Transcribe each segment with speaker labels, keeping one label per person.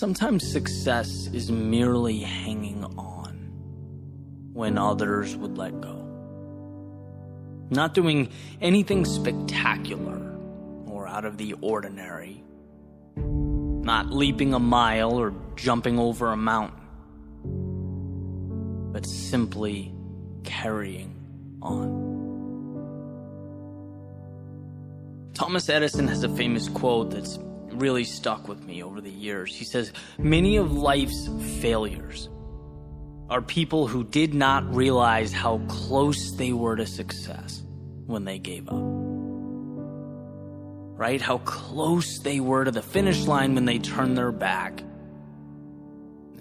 Speaker 1: Sometimes success is merely hanging on when others would let go. Not doing anything spectacular or out of the ordinary. Not leaping a mile or jumping over a mountain. But simply carrying on. Thomas Edison has a famous quote that's really stuck with me over the years. He says, "Many of life's failures are people who did not realize how close they were to success when they gave up." Right? How close they were to the finish line when they turned their back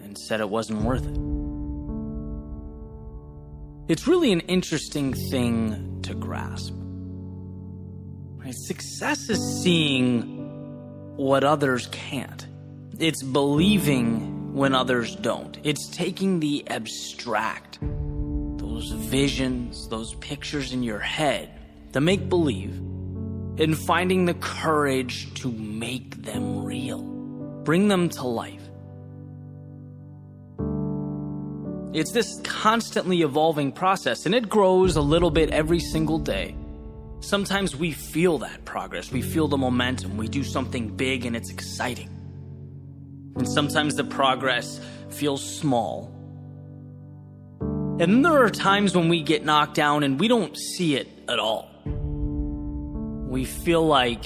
Speaker 1: and said it wasn't worth it. It's really an interesting thing to grasp. Right? Success is seeing what others can't. It's believing when others don't. It's taking the abstract, those visions, those pictures in your head, the make-believe, and finding the courage to make them real, bring them to life. It's this constantly evolving process, and it grows a little bit every single day. Sometimes we feel that progress, we feel the momentum, we do something big and it's exciting. And sometimes the progress feels small. And then there are times when we get knocked down and we don't see it at all. We feel like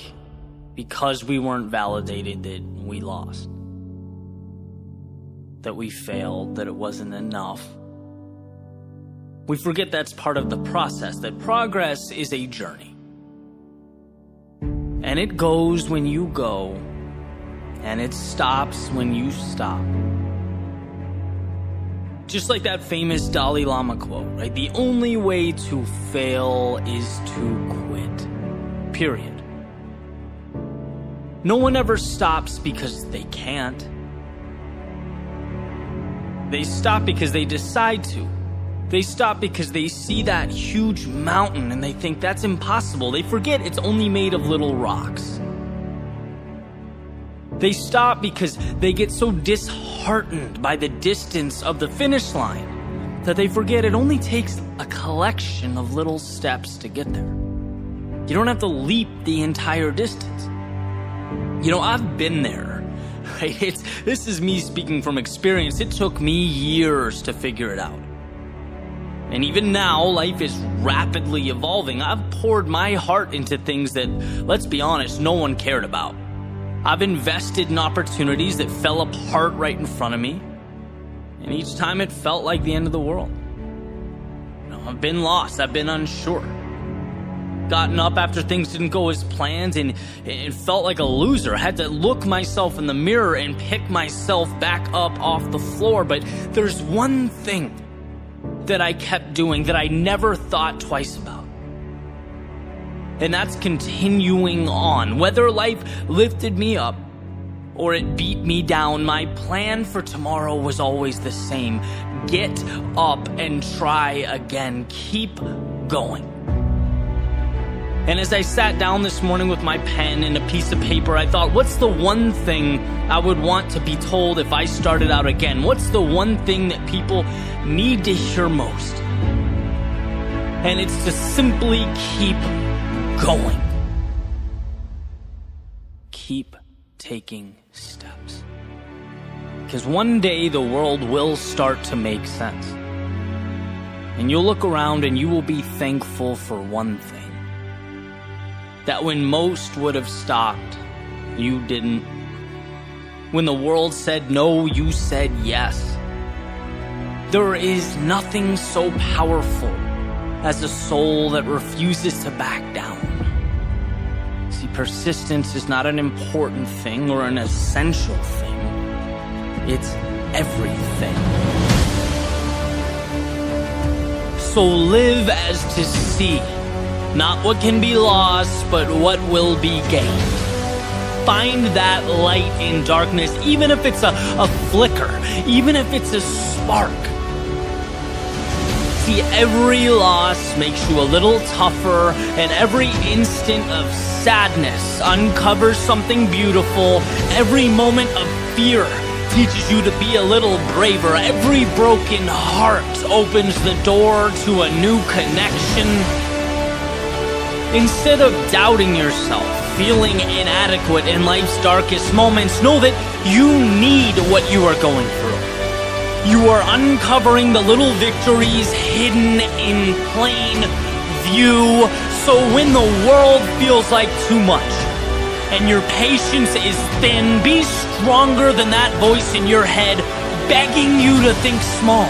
Speaker 1: because we weren't validated that we lost. That we failed, that it wasn't enough. We forget that's part of the process, that progress is a journey. And it goes when you go, and it stops when you stop. Just like that famous Dalai Lama quote, right? The only way to fail is to quit. Period. No one ever stops because they can't. They stop because they decide to. They stop because they see that huge mountain and they think that's impossible. They forget it's only made of little rocks. They stop because they get so disheartened by the distance of the finish line that they forget it only takes a collection of little steps to get there. You don't have to leap the entire distance. You know, I've been there. Right? This is me speaking from experience. It took me years to figure it out. And even now, life is rapidly evolving. I've poured my heart into things that, let's be honest, no one cared about. I've invested in opportunities that fell apart right in front of me. And each time it felt like the end of the world. You know, I've been lost. I've been unsure. Gotten up after things didn't go as planned, and it felt like a loser. I had to look myself in the mirror and pick myself back up off the floor. But there's one thing that I kept doing that I never thought twice about. And that's continuing on. Whether life lifted me up or it beat me down, my plan for tomorrow was always the same. Get up and try again. Keep going. And as I sat down this morning with my pen and a piece of paper, I thought, what's the one thing I would want to be told if I started out again? What's the one thing that people need to hear most? And it's to simply keep going. Keep taking steps. Because one day the world will start to make sense. And you'll look around and you will be thankful for one thing. That when most would have stopped, you didn't. When the world said no, you said yes. There is nothing so powerful as a soul that refuses to back down. See, persistence is not an important thing or an essential thing. It's everything. So live as to see. Not what can be lost, but what will be gained. Find that light in darkness, even if it's a flicker, even if it's a spark. See, every loss makes you a little tougher, and every instant of sadness uncovers something beautiful. Every moment of fear teaches you to be a little braver. Every broken heart opens the door to a new connection. Instead of doubting yourself, feeling inadequate in life's darkest moments, know that you need what you are going through. You are uncovering the little victories hidden in plain view. So when the world feels like too much and your patience is thin, be stronger than that voice in your head begging you to think small.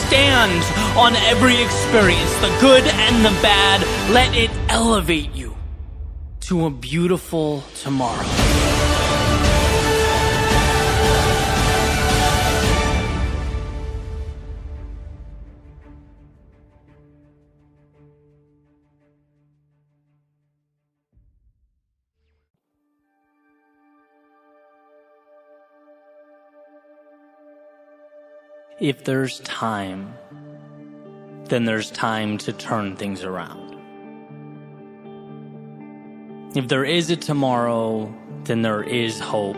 Speaker 1: Stand on every experience, the good and the bad. Let it elevate you to a beautiful tomorrow. If there's time, then there's time to turn things around. If there is a tomorrow, then there is hope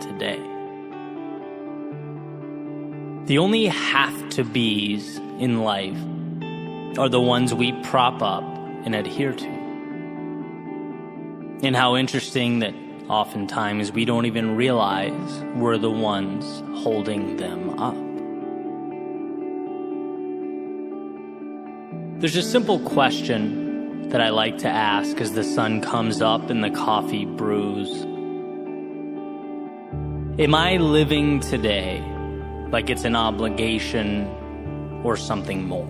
Speaker 1: today. The only have-to-be's in life are the ones we prop up and adhere to. And how interesting that oftentimes we don't even realize we're the ones holding them up. There's a simple question that I like to ask as the sun comes up and the coffee brews. Am I living today like it's an obligation or something more?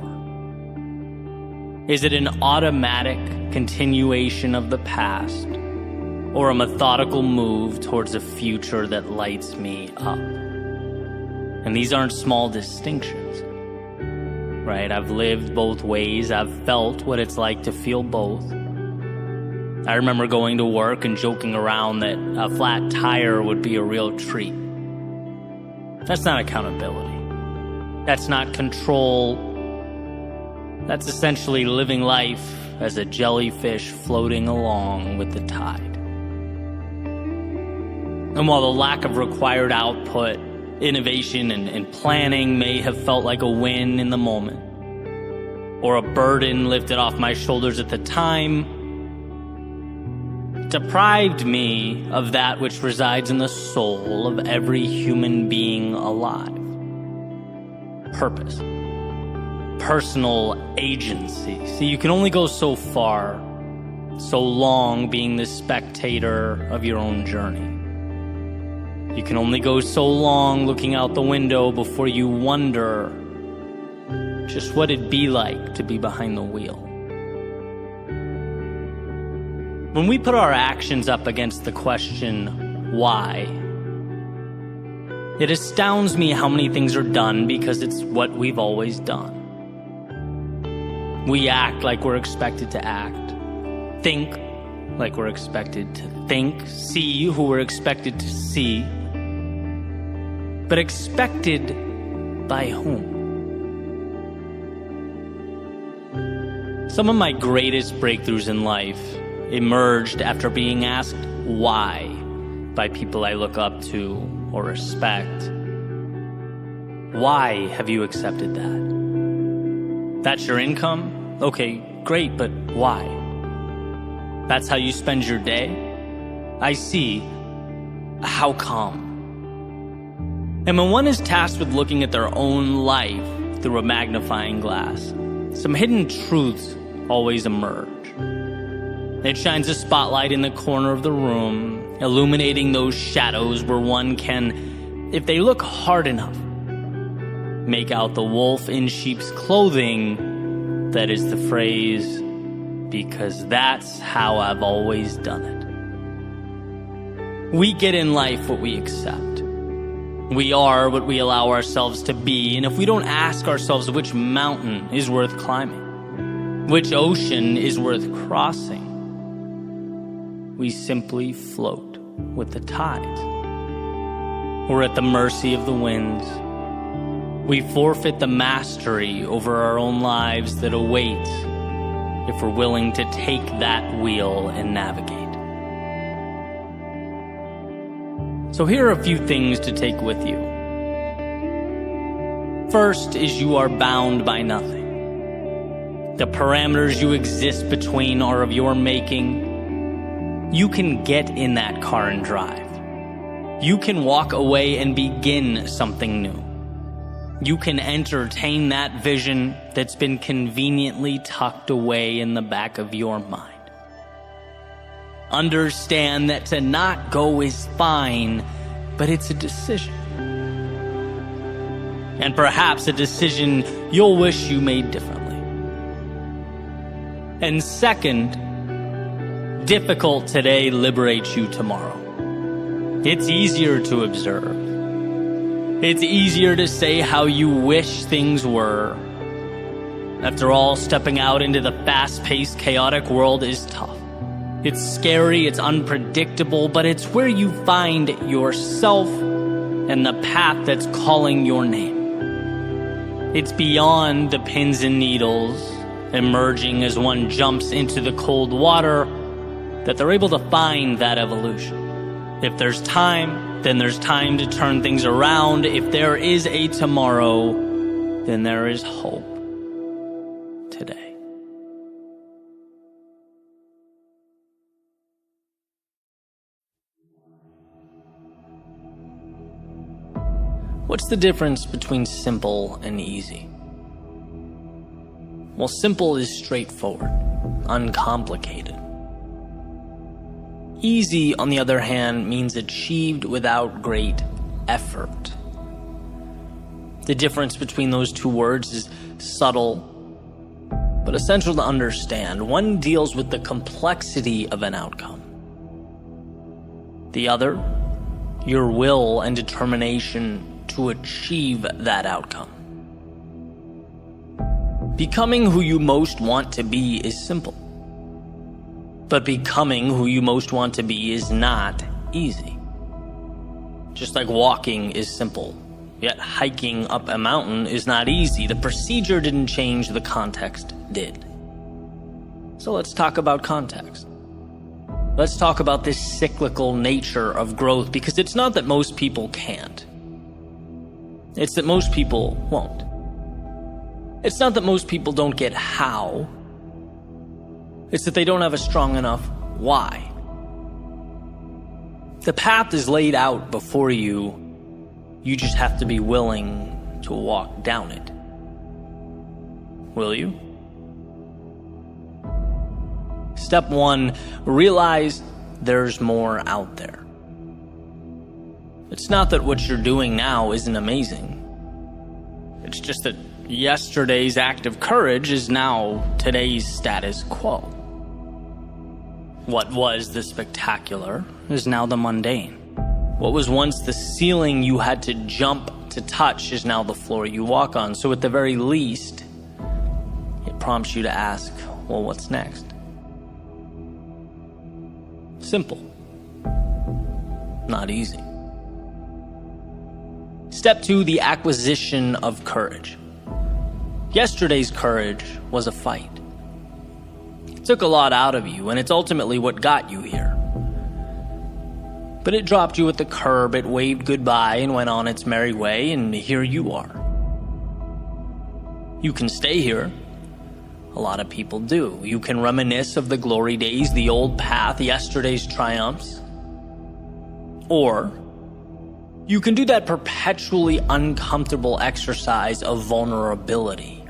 Speaker 1: Is it an automatic continuation of the past or a methodical move towards a future that lights me up? And these aren't small distinctions. Right? I've lived both ways. I've felt what it's like to feel both. I remember going to work and joking around that a flat tire would be a real treat. That's not accountability. That's not control. That's essentially living life as a jellyfish floating along with the tide. And while the lack of required output, innovation and planning may have felt like a win in the moment, or a burden lifted off my shoulders at the time, it deprived me of that which resides in the soul of every human being alive. Purpose. Personal agency. See, you can only go so far, so long being the spectator of your own journey. You can only go so long looking out the window before you wonder just what it'd be like to be behind the wheel. When we put our actions up against the question, why? It astounds me how many things are done because it's what we've always done. We act like we're expected to act, think like we're expected to think, see who we're expected to see. But expected by whom? Some of my greatest breakthroughs in life emerged after being asked why by people I look up to or respect. Why have you accepted that? That's your income? Okay, great, but why? That's how you spend your day? I see. How come? And when one is tasked with looking at their own life through a magnifying glass, some hidden truths always emerge. It shines a spotlight in the corner of the room, illuminating those shadows where one can, if they look hard enough, make out the wolf in sheep's clothing. That is the phrase, because that's how I've always done it. We get in life what we accept. We are what we allow ourselves to be, and if we don't ask ourselves which mountain is worth climbing, which ocean is worth crossing, we simply float with the tides. We're at the mercy of the winds. We forfeit the mastery over our own lives that awaits if we're willing to take that wheel and navigate. So here are a few things to take with you. First is you are bound by nothing. The parameters you exist between are of your making. You can get in that car and drive. You can walk away and begin something new. You can entertain that vision that's been conveniently tucked away in the back of your mind. Understand that to not go is fine, but it's a decision. And perhaps a decision you'll wish you made differently. And second, difficult today liberates you tomorrow. It's easier to observe. It's easier to say how you wish things were. After all, stepping out into the fast-paced, chaotic world is tough. It's scary, it's unpredictable, but it's where you find yourself and the path that's calling your name. It's beyond the pins and needles, emerging as one jumps into the cold water, that they're able to find that evolution. If there's time, then there's time to turn things around. If there is a tomorrow, then there is hope today. What's the difference between simple and easy? Well, simple is straightforward, uncomplicated. Easy, on the other hand, means achieved without great effort. The difference between those two words is subtle, but essential to understand. One deals with the complexity of an outcome. The other, your will and determination to achieve that outcome. Becoming who you most want to be is simple. But becoming who you most want to be is not easy. Just like walking is simple, yet hiking up a mountain is not easy. The procedure didn't change, the context did. So let's talk about context. Let's talk about this cyclical nature of growth, because it's not that most people can't. It's that most people won't. It's not that most people don't get how. It's that they don't have a strong enough why. The path is laid out before you. You just have to be willing to walk down it. Will you? Step 1, realize there's more out there. It's not that what you're doing now isn't amazing. It's just that yesterday's act of courage is now today's status quo. What was the spectacular is now the mundane. What was once the ceiling you had to jump to touch is now the floor you walk on. So at the very least, it prompts you to ask, well, what's next? Simple. Not easy. Step 2, the acquisition of courage. Yesterday's courage was a fight. It took a lot out of you, and it's ultimately what got you here. But it dropped you at the curb, it waved goodbye and went on its merry way, and here you are. You can stay here. A lot of people do. You can reminisce of the glory days, the old path, yesterday's triumphs. Or you can do that perpetually uncomfortable exercise of vulnerability.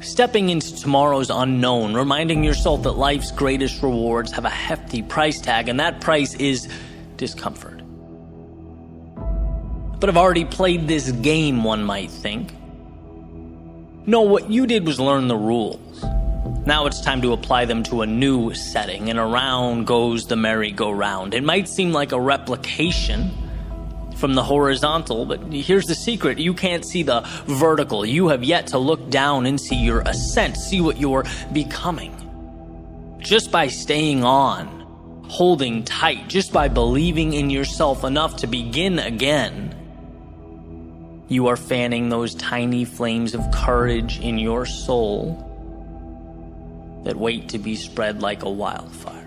Speaker 1: Stepping into tomorrow's unknown, reminding yourself that life's greatest rewards have a hefty price tag, and that price is discomfort. But I've already played this game, one might think. No, what you did was learn the rules. Now it's time to apply them to a new setting, and around goes the merry-go-round. It might seem like a replication from the horizontal, but here's the secret. You can't see the vertical. You have yet to look down and see your ascent, see what you're becoming. Just by staying on, holding tight, just by believing in yourself enough to begin again, you are fanning those tiny flames of courage in your soul that wait to be spread like a wildfire.